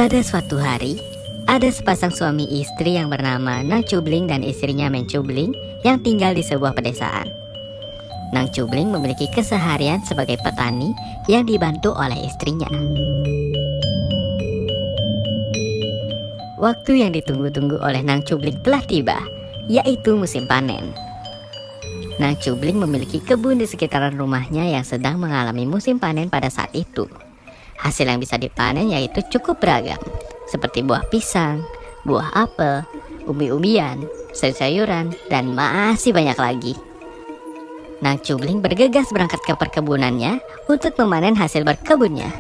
Pada suatu hari, ada sepasang suami istri yang bernama Nang Cubling dan istrinya Meng Cubling yang tinggal di sebuah pedesaan. Nang Cubling memiliki keseharian sebagai petani yang dibantu oleh istrinya. Waktu yang ditunggu-tunggu oleh Nang Cubling telah tiba, yaitu musim panen. Nang Cubling memiliki kebun di sekitaran rumahnya yang sedang mengalami musim panen pada saat itu. Hasil yang bisa dipanen yaitu cukup beragam, seperti buah pisang, buah apel, umbi-umbian, sayur-sayuran, dan masih banyak lagi. Nang Cubling bergegas berangkat ke perkebunannya untuk memanen hasil berkebunnya.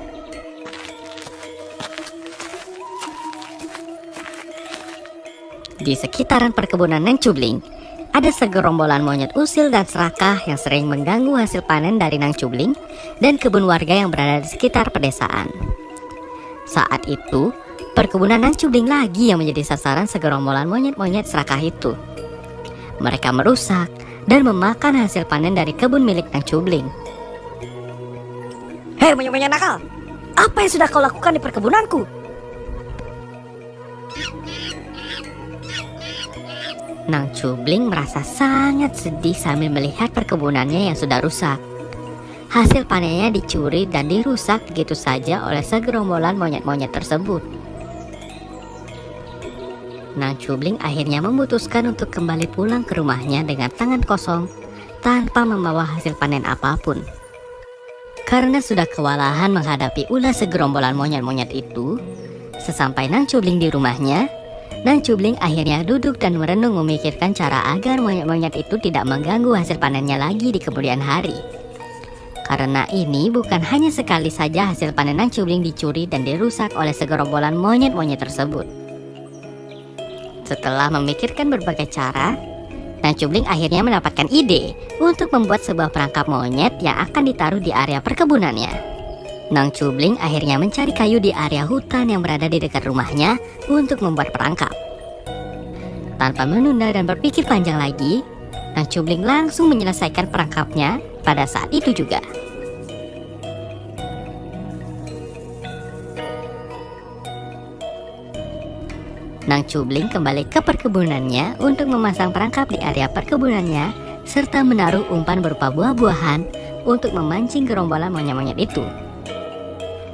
Di sekitaran perkebunan Nang Cubling, ada segerombolan monyet usil dan serakah yang sering mengganggu hasil panen dari Nang Cubling dan kebun warga yang berada di sekitar pedesaan. Saat itu, perkebunan Nang Cubling lagi yang menjadi sasaran segerombolan monyet-monyet serakah itu. Mereka merusak dan memakan hasil panen dari kebun milik Nang Cubling. Hei monyet-monyet nakal, apa yang sudah kau lakukan di perkebunanku? Nang Cubling merasa sangat sedih sambil melihat perkebunannya yang sudah rusak. Hasil panennya dicuri dan dirusak begitu saja oleh segerombolan monyet-monyet tersebut. Nang Cubling akhirnya memutuskan untuk kembali pulang ke rumahnya dengan tangan kosong tanpa membawa hasil panen apapun. Karena sudah kewalahan menghadapi ulah segerombolan monyet-monyet itu, sesampai Nang Cubling di rumahnya, Nang Cubling akhirnya duduk dan merenung memikirkan cara agar monyet-monyet itu tidak mengganggu hasil panennya lagi di kemudian hari. Karena ini bukan hanya sekali saja hasil panen Nang Cubling dicuri dan dirusak oleh segerombolan monyet-monyet tersebut. Setelah memikirkan berbagai cara, Nang Cubling akhirnya mendapatkan ide untuk membuat sebuah perangkap monyet yang akan ditaruh di area perkebunannya. Nang Cubling akhirnya mencari kayu di area hutan yang berada di dekat rumahnya untuk membuat perangkap. Tanpa menunda dan berpikir panjang lagi, Nang Cubling langsung menyelesaikan perangkapnya pada saat itu juga. Nang Cubling kembali ke perkebunannya untuk memasang perangkap di area perkebunannya serta menaruh umpan berupa buah-buahan untuk memancing gerombolan monyet-monyet itu.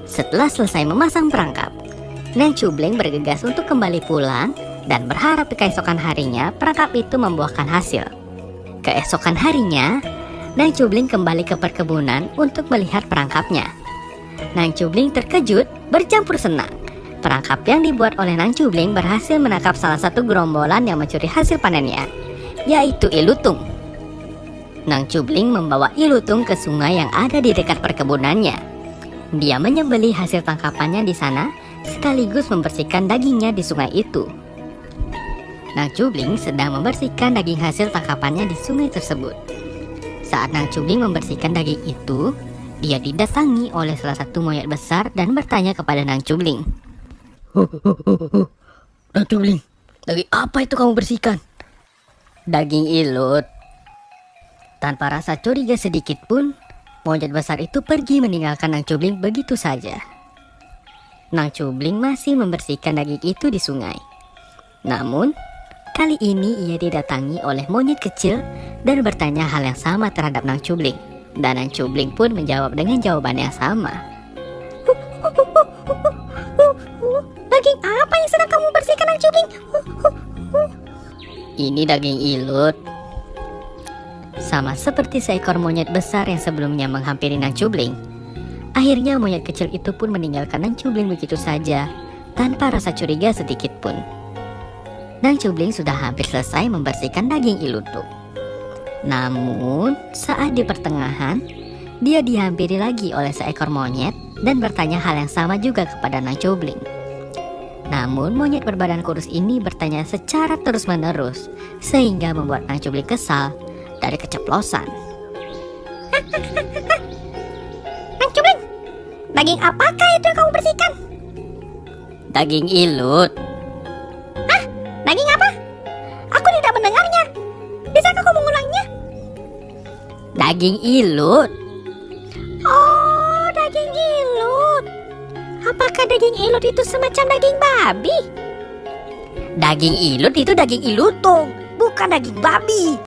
Setelah selesai memasang perangkap, Nang Cubling bergegas untuk kembali pulang dan berharap di keesokan harinya perangkap itu membuahkan hasil. Keesokan harinya, Nang Cubling kembali ke perkebunan untuk melihat perangkapnya. Nang Cubling terkejut bercampur senang. Perangkap yang dibuat oleh Nang Cubling berhasil menangkap salah satu gerombolan yang mencuri hasil panennya, yaitu ilutung. Nang Cubling membawa ilutung ke sungai yang ada di dekat perkebunannya. Dia menyembelih hasil tangkapannya di sana, sekaligus membersihkan dagingnya di sungai itu. Nang Cubling sedang membersihkan daging hasil tangkapannya di sungai tersebut. Saat Nang Cubling membersihkan daging itu, dia didatangi oleh salah satu monyet besar dan bertanya kepada Nang Cubling. Nang Cubling, daging apa itu kamu bersihkan? Daging ilut. Tanpa rasa curiga sedikit pun, monyet besar itu pergi meninggalkan Nang Cubling begitu saja. Nang Cubling masih membersihkan daging itu di sungai. Namun, kali ini ia didatangi oleh monyet kecil dan bertanya hal yang sama terhadap Nang Cubling. Dan Nang Cubling pun menjawab dengan jawaban yang sama. Daging apa yang sedang kamu bersihkan, Nang Cubling? Ini daging ilut. Sama seperti seekor monyet besar yang sebelumnya menghampiri Nang Cubling. Akhirnya monyet kecil itu pun meninggalkan Nang Cubling begitu saja, tanpa rasa curiga sedikit pun. Nang Cubling sudah hampir selesai membersihkan daging ilutung. Namun, saat di pertengahan, dia dihampiri lagi oleh seekor monyet dan bertanya hal yang sama juga kepada Nang Cubling. Namun, monyet berbadan kurus ini bertanya secara terus-menerus, sehingga membuat Nang Cubling kesal dari keceplosan. Nang Cubling, daging apakah itu yang kamu bersihkan? Daging ilut. Hah? Daging apa? Aku tidak mendengarnya. Bisakah kau mengulangnya? Daging ilut. Oh, daging ilut. Apakah daging ilut ilut itu semacam daging babi? Daging ilut itu daging ilutung, bukan daging babi.